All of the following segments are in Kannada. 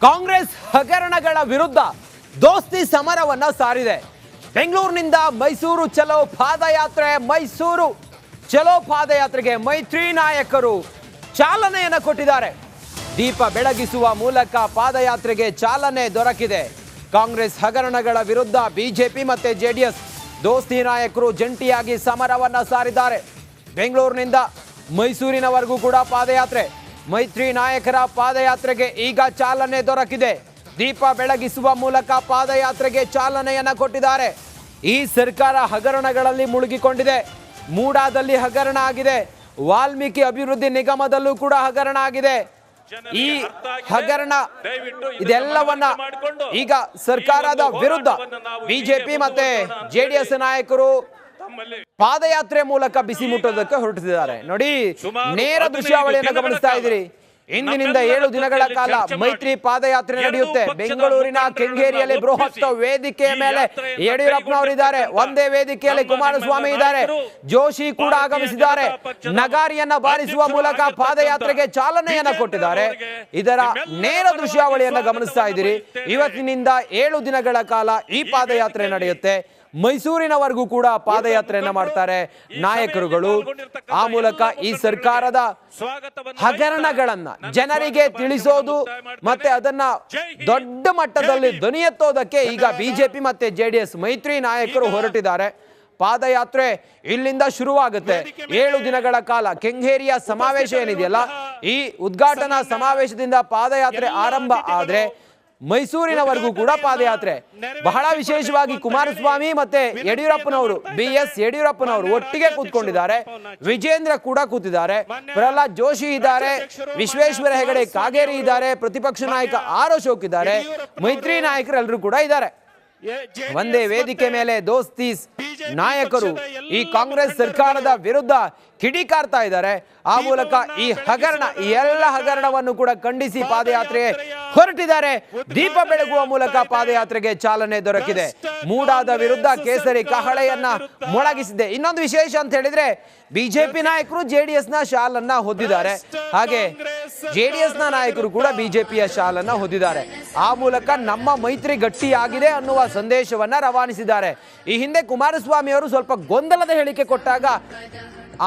ಕಾಂಗ್ರೆಸ್ ಹಗರಣಗಳ ವಿರುದ್ಧ ದೋಸ್ತಿ ಸಮರವನ್ನ ಸಾರಿದೆ. ಬೆಂಗಳೂರಿನಿಂದ ಮೈಸೂರು ಚಲೋ ಪಾದಯಾತ್ರೆ. ಮೈಸೂರು ಚಲೋ ಪಾದಯಾತ್ರೆಗೆ ಮೈತ್ರಿ ನಾಯಕರು ಚಾಲನೆಯನ್ನು ಕೊಟ್ಟಿದ್ದಾರೆ. ದೀಪ ಬೆಳಗಿಸುವ ಮೂಲಕ ಪಾದಯಾತ್ರೆಗೆ ಚಾಲನೆ ದೊರಕಿದೆ. ಕಾಂಗ್ರೆಸ್ ಹಗರಣಗಳ ವಿರುದ್ಧ ಬಿಜೆಪಿ ಮತ್ತೆ ಜೆಡಿಎಸ್ ದೋಸ್ತಿ ನಾಯಕರು ಜಂಟಿಯಾಗಿ ಸಮರವನ್ನ ಸಾರಿದ್ದಾರೆ. ಬೆಂಗಳೂರಿನಿಂದ ಮೈಸೂರಿನವರೆಗೂ ಕೂಡ ಪಾದಯಾತ್ರೆ. ಮೈತ್ರಿ ನಾಯಕರ ಪಾದಯಾತ್ರೆಗೆ ಈಗ ಚಾಲನೆ ದೊರಕಿದೆ. ದೀಪ ಬೆಳಗಿಸುವ ಮೂಲಕ ಪಾದಯಾತ್ರೆಗೆ ಚಾಲನೆಯನ್ನ ಕೊಟ್ಟಿದ್ದಾರೆ. ಈ ಸರ್ಕಾರ ಹಗರಣಗಳಲ್ಲಿ ಮುಳುಗಿಕೊಂಡಿದೆ. ಮೂಡಾದಲ್ಲಿ ಹಗರಣ ಆಗಿದೆ. ವಾಲ್ಮೀಕಿ ಅಭಿವೃದ್ಧಿ ನಿಗಮದಲ್ಲೂ ಕೂಡ ಹಗರಣ ಆಗಿದೆ. ಈ ಹಗರಣ ಇದೆಲ್ಲವನ್ನ ಈಗ ಸರ್ಕಾರದ ವಿರುದ್ಧ ಬಿಜೆಪಿ ಮತ್ತೆ ಜೆಡಿಎಸ್ ನಾಯಕರು ಪಾದಯಾತ್ರೆ ಮೂಲಕ ಬಿಸಿ ಮುಟ್ಟೋದಕ್ಕೆ ಹೊರಟಿದ್ದಾರೆ. ನೋಡಿ, ನೇರ ದೃಶ್ಯಾವಳಿಯನ್ನು ಗಮನಿಸ್ತಾ ಇದ್ದೀರಿ. ಇಂದಿನಿಂದ 7 ದಿನಗಳ ಕಾಲ ಮೈತ್ರಿ ಪಾದಯಾತ್ರೆ ನಡೆಯುತ್ತೆ. ಬೆಂಗಳೂರಿನ ಕೆಂಗೇರಿಯಲ್ಲಿ ಬೃಹತ್ ವೇದಿಕೆಯ ಮೇಲೆ ಯಡಿಯೂರಪ್ಪನವರಿದ್ದಾರೆ. ಒಂದೇ ವೇದಿಕೆಯಲ್ಲಿ ಕುಮಾರಸ್ವಾಮಿ ಇದ್ದಾರೆ. ಜೋಶಿ ಕೂಡ ಆಗಮಿಸಿದ್ದಾರೆ. ನಗಾರಿಯನ್ನ ಬಾರಿಸುವ ಮೂಲಕ ಪಾದಯಾತ್ರೆಗೆ ಚಾಲನೆಯನ್ನ ಕೊಟ್ಟಿದ್ದಾರೆ. ಇದರ ನೇರ ದೃಶ್ಯಾವಳಿಯನ್ನ ಗಮನಿಸ್ತಾ ಇದ್ದೀರಿ. ಇವತ್ತಿನಿಂದ 7 ದಿನಗಳ ಕಾಲ ಈ ಪಾದಯಾತ್ರೆ ನಡೆಯುತ್ತೆ. ಮೈಸೂರಿನವರೆಗೂ ಕೂಡ ಪಾದಯಾತ್ರೆಯನ್ನ ಮಾಡ್ತಾರೆ ನಾಯಕರುಗಳು. ಆ ಮೂಲಕ ಈ ಸರ್ಕಾರದ ಹಗರಣಗಳನ್ನ ಜನರಿಗೆ ತಿಳಿಸೋದು ಮತ್ತೆ ಅದನ್ನ ದೊಡ್ಡ ಮಟ್ಟದಲ್ಲಿ ಧ್ವನಿ ಎತ್ತೋದಕ್ಕೆ ಈಗ ಬಿಜೆಪಿ ಮತ್ತೆ ಜೆಡಿಎಸ್ ಮೈತ್ರಿ ನಾಯಕರು ಹೊರಟಿದ್ದಾರೆ. ಪಾದಯಾತ್ರೆ ಇಲ್ಲಿಂದ ಶುರುವಾಗುತ್ತೆ. 7 ದಿನಗಳ ಕಾಲ ಕೆಂಗೇರಿಯ ಸಮಾವೇಶ ಏನಿದೆಯಲ್ಲ, ಈ ಉದ್ಘಾಟನಾ ಸಮಾವೇಶದಿಂದ ಪಾದಯಾತ್ರೆ ಆರಂಭ ಆದ್ರೆ ಮೈಸೂರಿನವರೆಗೂ ಕೂಡ ಪಾದಯಾತ್ರೆ. ಬಹಳ ವಿಶೇಷವಾಗಿ ಕುಮಾರಸ್ವಾಮಿ ಮತ್ತೆ ಯಡಿಯೂರಪ್ಪನವರು, BS ಯಡಿಯೂರಪ್ಪನವರು ಒಟ್ಟಿಗೆ ಕೂತ್ಕೊಂಡಿದ್ದಾರೆ. ವಿಜೇಂದ್ರ ಕೂಡ ಕೂತಿದ್ದಾರೆ. ಪ್ರಹ್ಲಾದ್ ಜೋಶಿ ಇದ್ದಾರೆ. ವಿಶ್ವೇಶ್ವರ ಹೆಗಡೆ ಕಾಗೇರಿ ಇದ್ದಾರೆ. ಪ್ರತಿಪಕ್ಷ ನಾಯಕ ಆರ್ ಅಶೋಕ್ ಇದ್ದಾರೆ. ಮೈತ್ರಿ ನಾಯಕರೆಲ್ಲರೂ ಕೂಡ ಇದ್ದಾರೆ. ಒಂದೇ ವೇದಿಕೆ ಮೇಲೆ ದೋಸ್ತಿ ನಾಯಕರು ಈ ಕಾಂಗ್ರೆಸ್ ಸರ್ಕಾರದ ವಿರುದ್ಧ ಕಿಡಿಕಾರ್ತಾ ಇದ್ದಾರೆ. ಆ ಮೂಲಕ ಈ ಹಗರಣ, ಈ ಎಲ್ಲ ಹಗರಣವನ್ನು ಕೂಡ ಖಂಡಿಸಿ ಪಾದಯಾತ್ರೆಗೆ ಹೊರಟಿದ್ದಾರೆ. ದೀಪ ಬೆಳಗುವ ಮೂಲಕ ಪಾದಯಾತ್ರೆಗೆ ಚಾಲನೆ ದೊರಕಿದೆ. ಮೂಡಾದ ವಿರುದ್ಧ ಕೇಸರಿ ಕಹಳೆಯನ್ನ ಮೊಳಗಿಸಿದೆ. ಇನ್ನೊಂದು ವಿಶೇಷ ಅಂತ ಹೇಳಿದ್ರೆ, ಬಿಜೆಪಿ ನಾಯಕರು ಜೆಡಿಎಸ್ ನ ಶಾಲನ್ನ ಹೊದ್ದಿದ್ದಾರೆ. ಹಾಗೆ ಜೆಡಿಎಸ್ ನ ನಾಯಕರು ಕೂಡ ಬಿಜೆಪಿಯ ಶಾಲನ್ನ ಹೊದ್ದಿದ್ದಾರೆ. ಆ ಮೂಲಕ ನಮ್ಮ ಮೈತ್ರಿ ಗಟ್ಟಿಯಾಗಿದೆ ಅನ್ನುವ ಸಂದೇಶವನ್ನ ರವಾನಿಸಿದ್ದಾರೆ. ಈ ಹಿಂದೆ ಕುಮಾರಸ್ವಾಮಿ ಅವರು ಸ್ವಲ್ಪ ಗೊಂದಲದ ಹೇಳಿಕೆ ಕೊಟ್ಟಾಗ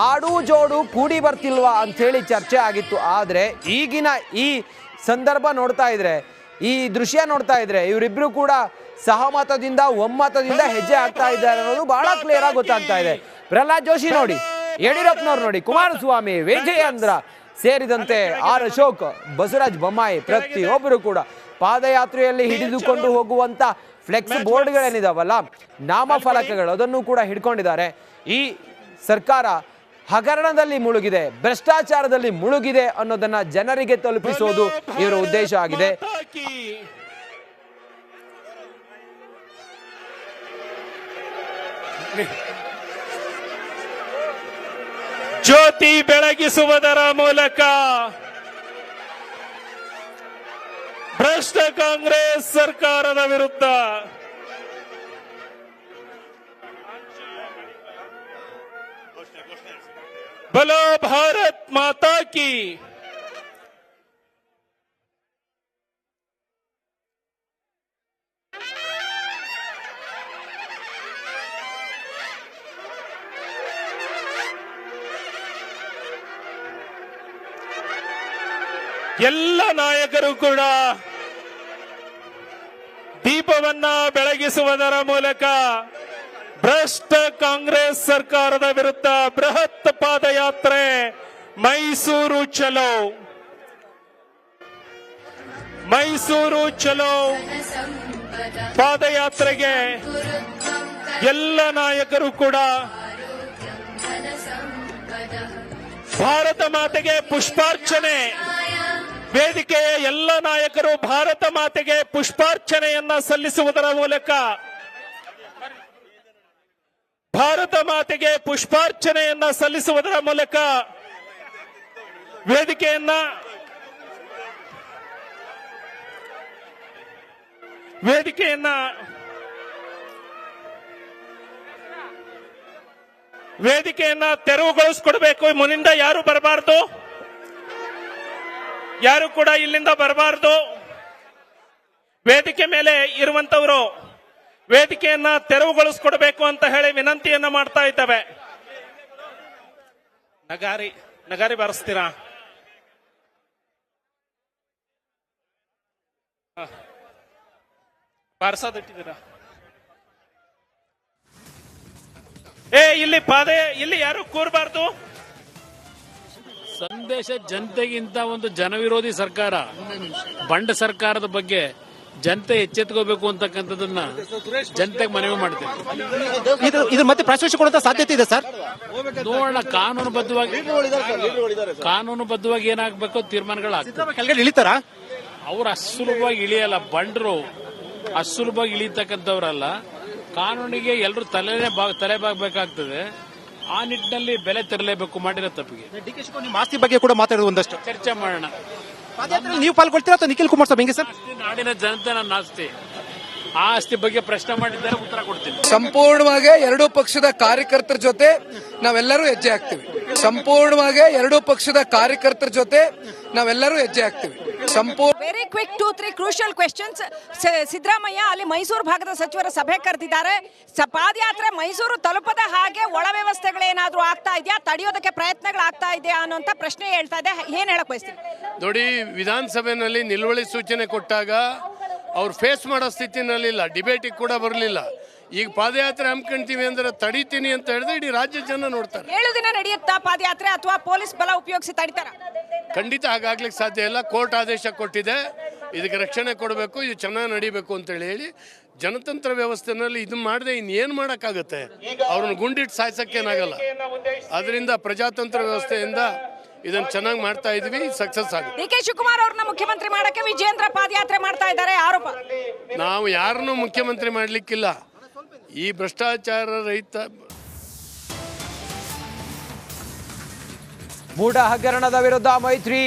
ಆಡು ಜೋಡು ಕೂಡಿ ಬರ್ತಿಲ್ವಾ ಅಂತ ಹೇಳಿ ಚರ್ಚೆ ಆಗಿತ್ತು. ಆದ್ರೆ ಈಗಿನ ಈ ಸಂದರ್ಭ ನೋಡ್ತಾ ಇದ್ರೆ, ಈ ದೃಶ್ಯ ನೋಡ್ತಾ ಇದ್ರೆ, ಇವರಿಬ್ರು ಕೂಡ ಸಹಮತದಿಂದ ಒಮ್ಮತದಿಂದ ಹೆಜ್ಜೆ ಆಗ್ತಾ ಇದ್ದಾರೆ ಅನ್ನೋದು ಬಹಳ ಕ್ಲಿಯರ್ ಆಗಿ ಗೊತ್ತಾಗ್ತಾ ಇದೆ. ಪ್ರಹ್ಲಾದ್ ಜೋಶಿ ನೋಡಿ, ಯಡಿಯೂರಪ್ಪನವ್ರು ನೋಡಿ, ಕುಮಾರಸ್ವಾಮಿ, ವಿಜಯೇಂದ್ರ ಸೇರಿದಂತೆ ಆರ್ ಅಶೋಕ್, ಬಸವರಾಜ ಬೊಮ್ಮಾಯಿ ಪ್ರತಿಯೊಬ್ಬರು ಕೂಡ ಪಾದಯಾತ್ರೆಯಲ್ಲಿ ಹಿಡಿದುಕೊಂಡು ಹೋಗುವಂತ ಫ್ಲೆಕ್ಸ್ ಬೋರ್ಡ್ಗಳೇನಿದಾವಲ್ಲ, ನಾಮಫಲಕಗಳು, ಅದನ್ನು ಕೂಡ ಹಿಡ್ಕೊಂಡಿದ್ದಾರೆ. ಈ ಸರ್ಕಾರ ಹಗರಣದಲ್ಲಿ ಮುಳುಗಿದೆ, ಭ್ರಷ್ಟಾಚಾರದಲ್ಲಿ ಮುಳುಗಿದೆ ಅನ್ನೋದನ್ನ ಜನರಿಗೆ ತಲುಪಿಸೋದು ಇವರ ಉದ್ದೇಶ ಆಗಿದೆ. ಜ್ಯೋತಿ ಬೆಳಗಿಸುವುದರ ಮೂಲಕ ಭ್ರಷ್ಟ ಕಾಂಗ್ರೆಸ್ ಸರ್ಕಾರದ ವಿರುದ್ಧ बोलो भारत माता की। ಎಲ್ಲ ನಾಯಕರು ಕೂಡ ದೀಪವನ್ನ ಬೆಳಗಿಸುವುದರ ಮೂಲಕ ಭ್ರಷ್ಟ ಕಾಂಗ್ರೆಸ್ ಸರ್ಕಾರದ ವಿರುದ್ಧ ಬೃಹತ್ ಪಾದಯಾತ್ರೆ ಮೈಸೂರು ಚಲೋ. ಮೈಸೂರು ಚಲೋ ಪಾದಯಾತ್ರೆಗೆ ಎಲ್ಲ ನಾಯಕರು ಕೂಡ ಭಾರತ ಮಾತೆಗೆ ಪುಷ್ಪಾರ್ಚನೆ, ವೇದಿಕೆಯ ಎಲ್ಲ ನಾಯಕರು ಭಾರತ ಮಾತೆಗೆ ಪುಷ್ಪಾರ್ಚನೆಯನ್ನ ಸಲ್ಲಿಸುವುದರ ಮೂಲಕ, ಭಾರತ ಮಾತೆಗೆ ಪುಷ್ಪಾರ್ಚನೆಯನ್ನ ಸಲ್ಲಿಸುವುದರ ಮೂಲಕ ವೇದಿಕೆಯನ್ನ ತೆರವುಗೊಳಿಸಿಕೊಡ್ಬೇಕು. ಮುನ್ನಿಂದ ಯಾರು ಬರಬಾರ್ದು, ಯಾರು ಕೂಡ ಇಲ್ಲಿಂದ ಬರಬಾರ್ದು. ವೇದಿಕೆ ಮೇಲೆ ಇರುವಂತವರು ವೇದಿಕೆಯನ್ನ ತೆರವುಗೊಳಿಸ್ಕೊಡ್ಬೇಕು ಅಂತ ಹೇಳಿ ವಿನಂತಿಯನ್ನ ಮಾಡ್ತಾ ಇದ್ದೇವೆ. ನಗಾರಿ ಬಾರಿಸ್ತೀರಾ? ಬಾರಿಸೋದಿಟ್ಟಿದ್ದೀರಾ? ಇಲ್ಲಿ ಯಾರು ಕೂರಬಾರ್ದು. ಸಂದೇಶ ಜನತೆಗಿಂತ ಒಂದು ಜನವಿರೋಧಿ ಸರ್ಕಾರ, ಬಂಡ ಸರ್ಕಾರದ ಬಗ್ಗೆ ಜನತೆ ಎಚ್ಚೆತ್ಕೋಬೇಕು ಅಂತಕ್ಕಂಥದ್ದನ್ನ ಜನತೆಗೆ ಮನವಿ ಮಾಡ್ತೇವೆ. ಇದ್ರ ಮತ್ತೆ ಪ್ರಾಶಸ್ತ್ಯ ಕೊಡುವಂತ ಸಾಧ್ಯತೆ ಇದೆ ಸರ್. ನೋಡೋಣ, ಕಾನೂನುಬದ್ಧವಾಗಿ ಏನಾಗಬೇಕು ತೀರ್ಮಾನಗಳಾಗ್ತವೆ. ಕೆಳಗಡೆ ಇಳಿತಾರ ಅವ್ರು ಅಷ್ಟು ಸುಲಭವಾಗಿ ಇಳಿಯಲ್ಲ. ಬಂಡರು ಅಷ್ಟು ಸುಲಭವಾಗಿ ಇಳಿತಕ್ಕಂಥವ್ರಲ್ಲ. ಕಾನೂನಿಗೆ ಎಲ್ಲರೂ ತಲೆ ಬಾಗಬೇಕಾಗ್ತದೆ. ಆ ನಿಟ್ಟಿನಲ್ಲಿ ಬೆಲೆ ತೆರಲೇಬೇಕು ಮಾಡಿರೋ ತಪ್ಪಿಗೆ. ಡಿ.ಕೆ. ಶಿವಕುಮಾರ್ ನಿಮ್ಮ ಆಸ್ತಿ ಬಗ್ಗೆ ಕೂಡ ಮಾತಾಡೋದು ಒಂದಷ್ಟು ಚರ್ಚೆ ಮಾಡೋಣ. ನೀವು ಪಾಲ್ಗೊಳ್ತೀರಾ ಅಥವಾ ನಿಖಿಲ್ ಕುಮಾರಸ್ವಾಮಿ ಹೆಂಗೆ ಸರ್? ನಾಡಿನ ಜನತೆ ನನ್ನ ಆಸ್ತಿ. ಆ ಆಸ್ತಿ ಬಗ್ಗೆ ಪ್ರಶ್ನೆ ಮಾಡಿದ್ದಾರೆ, ಉತ್ತರ ಕೊಡ್ತೀನಿ. ಸಂಪೂರ್ಣವಾಗಿ ಎರಡೂ ಪಕ್ಷದ ಕಾರ್ಯಕರ್ತರ ಜೊತೆ ನಾವೆಲ್ಲರೂ ಹೆಜ್ಜೆ ಹಾಕ್ತೀವಿ. Very quick 2-3 crucial questions. Siddaramaiah ಅಲ್ಲಿ ಮೈಸೂರು ಭಾಗದ ಸಚಿವರ ಸಭೆ ಕರೆದಿದ್ದಾರೆ. ಪಾದಯಾತ್ರೆ ಮೈಸೂರು ತಲುಪದ ಹಾಗೆ ಒಳ ವ್ಯವಸ್ಥೆಗಳೇನಾದ್ರೂ ಆಗ್ತಾ ಇದೆಯಾ, ತಡೆಯೋದಕ್ಕೆ ಪ್ರಯತ್ನಗಳಾಗ್ತಾ ಇದೆಯಾ ಅನ್ನೋಂಥ ಪ್ರಶ್ನೆ ಹೇಳ್ತಾ ಇದೆ. ಏನ್ ಹೇಳಕ್ ಬಯಸ್ತೀನಿ? ನೋಡಿ, ವಿಧಾನಸಭೆಯಲ್ಲಿ ನಿಲುವಳಿ ಸೂಚನೆ ಕೊಟ್ಟಾಗ ಅವ್ರು ಫೇಸ್ ಮಾಡೋ ಸ್ಥಿತಿನಲ್ಲಿಲ್ಲ, ಡಿಬೇಟಿಗೆ ಕೂಡ ಬರಲಿಲ್ಲ. ಈಗ ಪಾದಯಾತ್ರೆ ಹಮ್ಮಿಕೊಂತೀವಿ ಅಂದ್ರೆ ತಡಿತೀನಿ ಅಂತ ಹೇಳಿದ್ರೆ ಇಡೀ ರಾಜ್ಯ ಜನ ನೋಡ್ತಾರೆ. 7 ದಿನ ನಡೆಯುತ್ತಾ ಪಾದಯಾತ್ರೆ ಅಥವಾ ಪೊಲೀಸ್ ಬಲ ಉಪಯೋಗಿಸಿ ತಡಿತಾರ? ಖಂಡಿತ ಹಾಗಾಗ್ಲಿಕ್ಕೆ ಸಾಧ್ಯ ಇಲ್ಲ. ಕೋರ್ಟ್ ಆದೇಶ ಕೊಟ್ಟಿದೆ, ಇದಕ್ಕೆ ರಕ್ಷಣೆ ಕೊಡಬೇಕು, ಇದು ಚೆನ್ನಾಗಿ ನಡಿಬೇಕು ಅಂತೇಳಿ ಹೇಳಿ ಜನತಂತ್ರ ವ್ಯವಸ್ಥೆನಲ್ಲಿ ಇದನ್ನ ಮಾಡದೆ ಇನ್ನೇನು ಮಾಡೋಕ್ಕಾಗತ್ತೆ? ಅವ್ರನ್ನ ಗುಂಡಿಟ್ಟು ಸಾಯ್ಸಕ್ಕೇನಾಗಲ್ಲ. ಅದರಿಂದ ಪ್ರಜಾತಂತ್ರ ವ್ಯವಸ್ಥೆಯಿಂದ ಇದನ್ನ ಚೆನ್ನಾಗಿ ಮಾಡ್ತಾ ಇದೀವಿ, ಸಕ್ಸಸ್ ಆಗಿದೆ. ಡಿ.ಕೆ. ಶಿವಕುಮಾರ್ ಅವ್ರನ್ನ ಮುಖ್ಯಮಂತ್ರಿ ಮಾಡಕ್ಕೆ ವಿಜೇಂದ್ರ ಪಾದಯಾತ್ರೆ ಮಾಡ್ತಾ ಇದ್ದಾರೆ ಆರೋಪ. ನಾವು ಯಾರನ್ನೂ ಮುಖ್ಯಮಂತ್ರಿ ಮಾಡ್ಲಿಕ್ಕಿಲ್ಲ. ಈ ಭ್ರಷ್ಟಾಚಾರ ರಹಿತ ಮೂಢ ಹಗರಣದ ವಿರುದ್ಧ ಮೈತ್ರಿ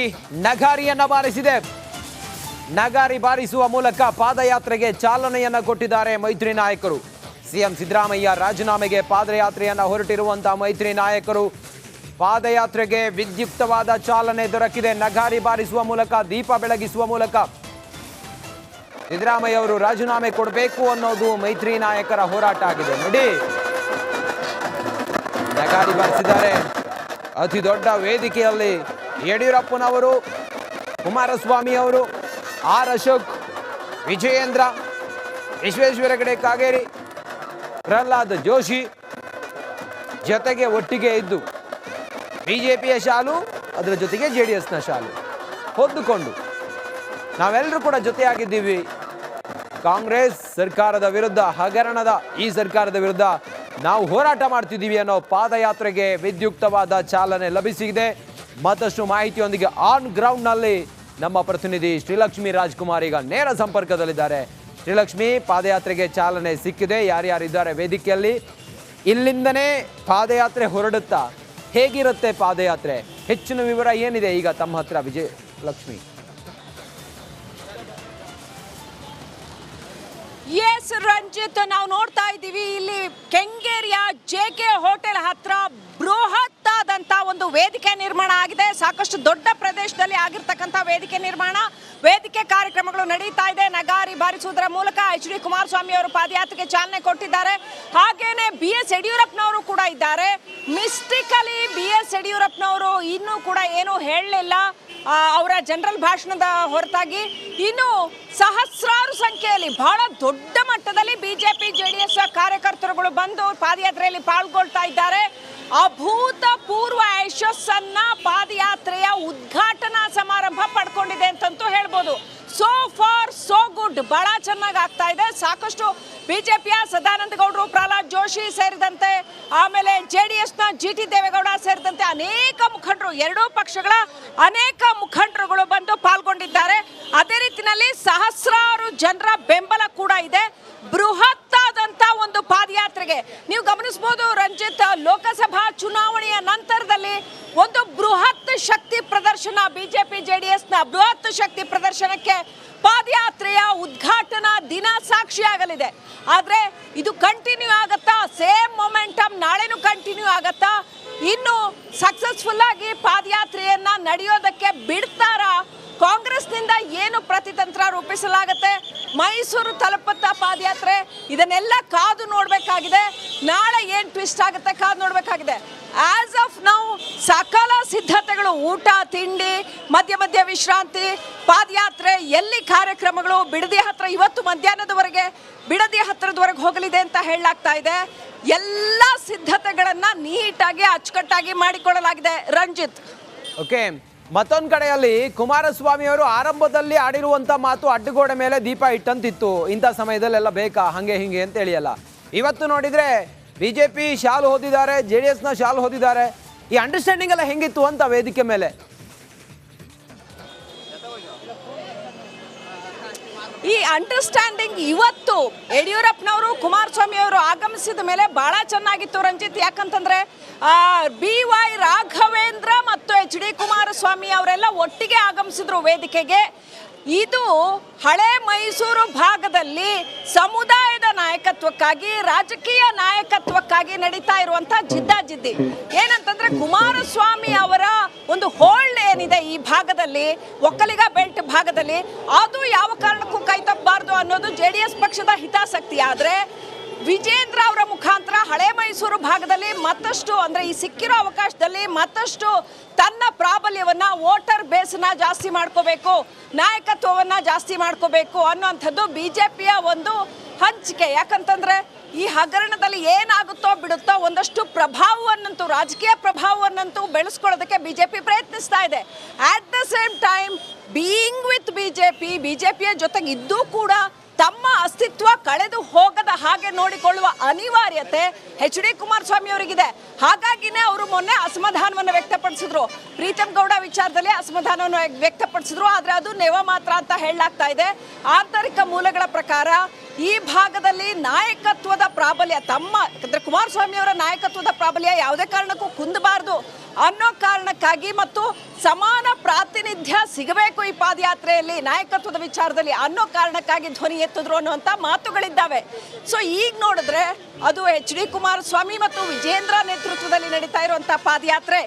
ನಗಾರಿಯನ್ನ ಬಾರಿಸಿದೆ. ನಗಾರಿ ಬಾರಿಸುವ ಮೂಲಕ ಪಾದಯಾತ್ರೆಗೆ ಚಾಲನೆಯನ್ನ ಕೊಟ್ಟಿದ್ದಾರೆ ಮೈತ್ರಿ ನಾಯಕರು. ಸಿಎಂ ಸಿದ್ದರಾಮಯ್ಯ ರಾಜೀನಾಮೆಗೆ ಪಾದಯಾತ್ರೆಯನ್ನ ಹೊರಟಿರುವಂತಹ ಮೈತ್ರಿ ನಾಯಕರು ಪಾದಯಾತ್ರೆಗೆ ವಿದ್ಯುಕ್ತವಾದ ಚಾಲನೆ ದೊರಕಿದೆ. ನಗಾರಿ ಬಾರಿಸುವ ಮೂಲಕ, ದೀಪ ಬೆಳಗಿಸುವ ಮೂಲಕ ಸಿದ್ದರಾಮಯ್ಯ ಅವರು ರಾಜೀನಾಮೆ ಕೊಡಬೇಕು ಅನ್ನೋದು ಮೈತ್ರಿ ನಾಯಕರ ಹೋರಾಟ ಆಗಿದೆ. ನೋಡಿ, ನಗಾರಿ ಬಾರಿಸಿದ್ದಾರೆ. ಅತಿ ದೊಡ್ಡ ವೇದಿಕೆಯಲ್ಲಿ ಯಡಿಯೂರಪ್ಪನವರು, ಕುಮಾರಸ್ವಾಮಿ ಅವರು, ಆರ್ ಅಶೋಕ್, ವಿಜಯೇಂದ್ರ, ವಿಶ್ವೇಶ್ವರ ಹೆಗಡೆ ಕಾಗೇರಿ, ಪ್ರಹ್ಲಾದ್ ಜೋಶಿ ಜೊತೆಗೆ ಒಟ್ಟಿಗೆ ಇದ್ದು ಬಿಜೆಪಿಯ ಶಾಲು, ಅದರ ಜೊತೆಗೆ JDSನ ಶಾಲು ಹೊದ್ದುಕೊಂಡು ನಾವೆಲ್ಲರೂ ಕೂಡ ಜೊತೆಯಾಗಿದ್ದೀವಿ. ಕಾಂಗ್ರೆಸ್ ಸರ್ಕಾರದ ವಿರುದ್ಧ, ಹಗರಣದ ಈ ಸರ್ಕಾರದ ವಿರುದ್ಧ ನಾವು ಹೋರಾಟ ಮಾಡ್ತಿದ್ದೀವಿ ಅನ್ನೋ ಪಾದಯಾತ್ರೆಗೆ ವಿದ್ಯುಕ್ತವಾದ ಚಾಲನೆ ಲಭಿಸಿದೆ. ಮತ್ತಷ್ಟು ಮಾಹಿತಿಯೊಂದಿಗೆ ಆನ್ ಗ್ರೌಂಡ್ನಲ್ಲಿ ನಮ್ಮ ಪ್ರತಿನಿಧಿ ಶ್ರೀಲಕ್ಷ್ಮಿ ರಾಜ್ಕುಮಾರ್ ಈಗ ನೇರ ಸಂಪರ್ಕದಲ್ಲಿದ್ದಾರೆ. ಶ್ರೀಲಕ್ಷ್ಮಿ, ಪಾದಯಾತ್ರೆಗೆ ಚಾಲನೆ ಸಿಕ್ಕಿದೆ, ಯಾರ್ಯಾರಿದ್ದಾರೆ ವೇದಿಕೆಯಲ್ಲಿ? ಇಲ್ಲಿಂದನೇ ಪಾದಯಾತ್ರೆ ಹೊರಡುತ್ತಾ ಹೇಗಿರುತ್ತೆ ಪಾದಯಾತ್ರೆ? ಹೆಚ್ಚಿನ ವಿವರ ಏನಿದೆ ಈಗ ತಮ್ಮ ಹತ್ರ ವಿಜಯಲಕ್ಷ್ಮಿ? ಎಸ್ ರಂಜಿತ್, ನಾವು ನೋಡ್ತಾ ಇದ್ದೀವಿ ಇಲ್ಲಿ ಕೆಂಗೇರಿಯ JK ಹೋಟೆಲ್ ಹತ್ರ ಬೃಹತ್ ಆದಂತ ಒಂದು ವೇದಿಕೆ ನಿರ್ಮಾಣ ಆಗಿದೆ. ಸಾಕಷ್ಟು ದೊಡ್ಡ ಪ್ರದೇಶದಲ್ಲಿ ಆಗಿರ್ತಕ್ಕಂಥ ವೇದಿಕೆ ನಿರ್ಮಾಣ, ವೇದಿಕೆ ಕಾರ್ಯಕ್ರಮಗಳು ನಡೀತಾ ಇದೆ. ನಗಾರಿ ಬಾರಿಸುವುದರ ಮೂಲಕ HD ಕುಮಾರಸ್ವಾಮಿ ಅವರು ಪಾದಯಾತ್ರೆಗೆ ಚಾಲನೆ ಕೊಟ್ಟಿದ್ದಾರೆ. ಹಾಗೇನೆ BS ಯಡಿಯೂರಪ್ಪನವರು ಕೂಡ ಇದ್ದಾರೆ. ಮಿಸ್ಟಿಕಲಿ BS ಯಡಿಯೂರಪ್ಪನವರು ಇನ್ನೂ ಕೂಡ ಏನೂ ಹೇಳಲಿಲ್ಲ ಅವರ ಜನರಲ್ ಭಾಷಣದ ಹೊರತಾಗಿ. ಇನ್ನು ಸಹಸ್ರಾರು ಸಂಖ್ಯೆಯಲ್ಲಿ ಬಹಳ ದೊಡ್ಡ ಮಟ್ಟದಲ್ಲಿ ಬಿಜೆಪಿ JDS ಕಾರ್ಯಕರ್ತರುಗಳು ಬಂದು ಪಾದಯಾತ್ರೆಯಲ್ಲಿ ಪಾಲ್ಗೊಳ್ತಾ ಇದ್ದಾರೆ. ಅಭೂತಪೂರ್ವ ಯಶಸ್ಸನ್ನ ಪಾದಯಾತ್ರೆಯ ಉದ್ಘಾಟನಾ ಸಮಾರಂಭ ಪಡ್ಕೊಂಡಿದೆ ಅಂತಂತೂ ಹೇಳ್ಬೋದು. ಸೋ ಫಾರ್ ಸೋ ಗುಡ್, ಬಹಳ ಚೆನ್ನಾಗಿ ಆಗ್ತಾ ಇದೆ. ಸಾಕಷ್ಟು ಬಿಜೆಪಿಯ ಸದಾನಂದ ಗೌಡರು, ಪ್ರಹ್ಲಾದ್ ಜೋಶಿ ಸೇರಿದಂತೆ, ಆಮೇಲೆ JDSನ GT ದೇವೇಗೌಡ ಸೇರಿದಂತೆ ಅನೇಕ ಮುಖಂಡರು, ಎರಡೂ ಪಕ್ಷಗಳ ಅನೇಕ ಮುಖಂಡರುಗಳು ಬಂದು ಪಾಲ್ಗೊಂಡಿದ್ದಾರೆ. ಅದೇ ರೀತಿಯಲ್ಲಿ ಸಹಸ್ರಾರು ಜನರ ಬೆಂಬಲ ಕೂಡ ಇದೆ. ಬೃಹತ್ ಆದಂತ ಒಂದು ಪಾದಯಾತ್ರೆಗೆ ನೀವು ಗಮನಿಸಬಹುದು ರಂಜಿತ್, ಲೋಕಸಭಾ ಚುನಾವಣೆಯ ನಂತರದಲ್ಲಿ ಒಂದು ಬೃಹತ್ ಶಕ್ತಿ ಪ್ರದರ್ಶನ, ಬಿಜೆಪಿ JDSನ ಬೃಹತ್ ಶಕ್ತಿ ಪ್ರದರ್ಶನಕ್ಕೆ ಪಾದಯಾತ್ರೆಯ ಉದ್ಘಾಟನಾ ದಿನ ಸಾಕ್ಷಿಯಾಗಲಿದೆ. ಆದ್ರೆ ಇದು ಕಂಟಿನ್ಯೂ ಆಗತ್ತಾ? ಸೇಮ್ ಮೊಮೆಂಟಮ್ ನಾಳೆನೂ ಕಂಟಿನ್ಯೂ ಆಗತ್ತಾ? ಇನ್ನು ಸಕ್ಸಸ್ಫುಲ್ ಆಗಿ ಪಾದಯಾತ್ರೆಯನ್ನ ನಡೆಯೋದಕ್ಕೆ ಬಿಡ್ತಾರಾ? ಕಾಂಗ್ರೆಸ್ನಿಂದ ಏನು ಪ್ರತಿತಂತ್ರ ರೂಪಿಸಲಾಗುತ್ತೆ, ಮೈಸೂರು ತಲುಪುತ್ತಾ ಪಾದಯಾತ್ರೆ, ಇದನ್ನೆಲ್ಲ ಕಾದು ನೋಡಬೇಕಾಗಿದೆ. ನಾಳೆ ಏನು ಟ್ವಿಸ್ಟ್ ಆಗುತ್ತೆ ಕಾದು ನೋಡಬೇಕಾಗಿದೆ. ಆಸ್ ಆಫ್ ನೌ ಸಕಲ ಸಿದ್ಧತೆಗಳು, ಊಟ ತಿಂಡಿ, ಮಧ್ಯ ಮಧ್ಯ ವಿಶ್ರಾಂತಿ, ಪಾದಯಾತ್ರೆ, ಎಲ್ಲಿ ಕಾರ್ಯಕ್ರಮಗಳು, ಬಿಡದಿ ಹತ್ರ ಇವತ್ತು ಮಧ್ಯಾಹ್ನದವರೆಗೆ ಬಿಡದಿ ಹತ್ತಿರದವರೆಗೆ ಹೋಗಲಿದೆ ಅಂತ ಹೇಳಲಾಗ್ತಾ ಇದೆ. ಎಲ್ಲ ಸಿದ್ಧತೆಗಳನ್ನ ನೀಟಾಗಿ ಅಚ್ಚುಕಟ್ಟಾಗಿ ಮಾಡಿಕೊಳ್ಳಲಾಗಿದೆ. ರಂಜಿತ್, ಓಕೆ, ಮತ್ತೊಂದು ಕಡೆಯಲ್ಲಿ ಕುಮಾರಸ್ವಾಮಿ ಅವರು ಆರಂಭದಲ್ಲಿ ಆಡಿರುವಂತ ಮಾತು ಅಡ್ಡಗೋಡೆ ಮೇಲೆ ದೀಪ ಇಟ್ಟಂತಿತ್ತು, ಇಂಥ ಸಮಯದಲ್ಲೆಲ್ಲ ಬೇಕಾ ಹಂಗೆ ಹಿಂಗೆ ಅಂತ ಹೇಳಿಯಲ್ಲ. ಇವತ್ತು ನೋಡಿದ್ರೆ ಬಿಜೆಪಿ ಶಾಲು ಹೊದಿದ್ದಾರೆ, JDS ನ ಶಾಲು ಹೊದಿದ್ದಾರೆ. ಈ ಅಂಡರ್ಸ್ಟ್ಯಾಂಡಿಂಗ್ ಎಲ್ಲ ಹೆಂಗಿತ್ತು ಅಂತ ವೇದಿಕೆ ಮೇಲೆ? ಈ ಅಂಡರ್ಸ್ಟ್ಯಾಂಡಿಂಗ್ ಇವತ್ತು ಯಡಿಯೂರಪ್ಪನವರು ಕುಮಾರಸ್ವಾಮಿ ಅವರು ಆಗಮಿಸಿದ ಮೇಲೆ ಬಹಳ ಚೆನ್ನಾಗಿತ್ತು ರಂಜಿತ್. ಯಾಕಂತಂದ್ರೆ BY ರಾಘವೇಂದ್ರ ಮತ್ತು HD ಕುಮಾರಸ್ವಾಮಿ ಅವರೆಲ್ಲ ಒಟ್ಟಿಗೆ ಆಗಮಿಸಿದ್ರು ವೇದಿಕೆಗೆ. ಇದು ಹಳೆ ಮೈಸೂರು ಭಾಗದಲ್ಲಿ ಸಮುದಾಯದ ನಾಯಕತ್ವಕ್ಕಾಗಿ, ರಾಜಕೀಯ ನಾಯಕತ್ವಕ್ಕಾಗಿ ನಡೀತಾ ಇರುವಂತ ಜಿದ್ದಾಜಿದ್ದಿ. ಏನಂತಂದ್ರೆ ಕುಮಾರಸ್ವಾಮಿ ಅವರ ಒಂದು ಹೋಲ್ಡ್ ಏನಿದೆ ಈ ಭಾಗದಲ್ಲಿ, ಒಕ್ಕಲಿಗ ಬೆಲ್ಟ್ ಭಾಗದಲ್ಲಿ, ಅದು ಯಾವ ಕಾರಣಕ್ಕೂ ಕೈತಪ್ಪಬಾರದು ಅನ್ನೋದು JDS ಪಕ್ಷದ ಹಿತಾಸಕ್ತಿ. ಆದ್ರೆ ವಿಜೇಂದ್ರ ಅವರ ಮುಖಾಂತರ ಹಳೆ ಮೈಸೂರು ಭಾಗದಲ್ಲಿ ಮತ್ತಷ್ಟು, ಅಂದ್ರೆ ಈ ಸಿಕ್ಕಿರೋ ಅವಕಾಶದಲ್ಲಿ ಮತ್ತಷ್ಟು ತನ್ನ ಪ್ರಾಬಲ್ಯವನ್ನ, ವೋಟರ್ ಬೇಸ್ನ ಜಾಸ್ತಿ ಮಾಡ್ಕೋಬೇಕು, ನಾಯಕತ್ವವನ್ನ ಜಾಸ್ತಿ ಮಾಡ್ಕೋಬೇಕು ಅನ್ನುವಂಥದ್ದು ಬಿಜೆಪಿಯ ಒಂದು ಹಂಚಿಕೆ. ಯಾಕಂತಂದ್ರೆ ಈ ಹಗರಣದಲ್ಲಿ ಏನಾಗುತ್ತೋ ಬಿಡುತ್ತೋ ಒಂದಷ್ಟು ಪ್ರಭಾವವನ್ನಂತೂ, ರಾಜಕೀಯ ಪ್ರಭಾವವನ್ನಂತೂ ಬೆಳೆಸ್ಕೊಳ್ಳೋದಕ್ಕೆ ಬಿಜೆಪಿ ಪ್ರಯತ್ನಿಸ್ತಾ ಇದೆ. At the same time being with ಬಿಜೆಪಿಯ ಜೊತೆಗೆ ಇದ್ದೂ ಕೂಡ ತಮ್ಮ ಅಸ್ತಿತ್ವ ಕಳೆದು ಹೋಗದ ಹಾಗೆ ನೋಡಿಕೊಳ್ಳುವ ಅನಿವಾರ್ಯತೆ HD ಕುಮಾರಸ್ವಾಮಿ ಅವರಿಗಿದೆ. ಹಾಗಾಗಿನೇ ಅವರು ಮೊನ್ನೆ ಅಸಮಾಧಾನವನ್ನು ವ್ಯಕ್ತಪಡಿಸಿದ್ರು, ಪ್ರೀತಮ್ ಗೌಡ ವಿಚಾರದಲ್ಲಿ ಅಸಮಾಧಾನವನ್ನು ವ್ಯಕ್ತಪಡಿಸಿದ್ರು. ಆದ್ರೆ ಅದು ನೆವ ಮಾತ್ರ ಅಂತ ಹೇಳಲಾಗ್ತಾ ಇದೆ. ಆಂತರಿಕ ಮೂಲಗಳ ಪ್ರಕಾರ ಈ ಭಾಗದಲ್ಲಿ ನಾಯಕತ್ವದ ಪ್ರಾಬಲ್ಯ, ಅಂದ್ರೆ ಕುಮಾರಸ್ವಾಮಿ ಅವರ ನಾಯಕತ್ವದ ಪ್ರಾಬಲ್ಯ ಯಾವುದೇ ಕಾರಣಕ್ಕೂ ಕುಂದಬಾರದು ಅನ್ನೋ ಕಾರಣಕ್ಕಾಗಿ ಮತ್ತು ಸಮಾನ ಪ್ರಾತಿನಿಧ್ಯ ಸಿಗಬೇಕು ಈ ಪಾದಯಾತ್ರೆಯಲ್ಲಿ ನಾಯಕತ್ವದ ವಿಚಾರದಲ್ಲಿ ಅನ್ನೋ ಕಾರಣಕ್ಕಾಗಿ ಧ್ವನಿ ಎತ್ತಿದ್ರು ಅನ್ನುವಂಥ ಮಾತುಗಳಿದ್ದಾವೆ. ಸೊ ಈಗ ನೋಡಿದ್ರೆ ಅದು HD ಕುಮಾರಸ್ವಾಮಿ ಮತ್ತು ವಿಜೇಂದ್ರ ನೇತೃತ್ವದಲ್ಲಿ ನಡೀತಾ ಇರುವಂತಹ ಪಾದಯಾತ್ರೆ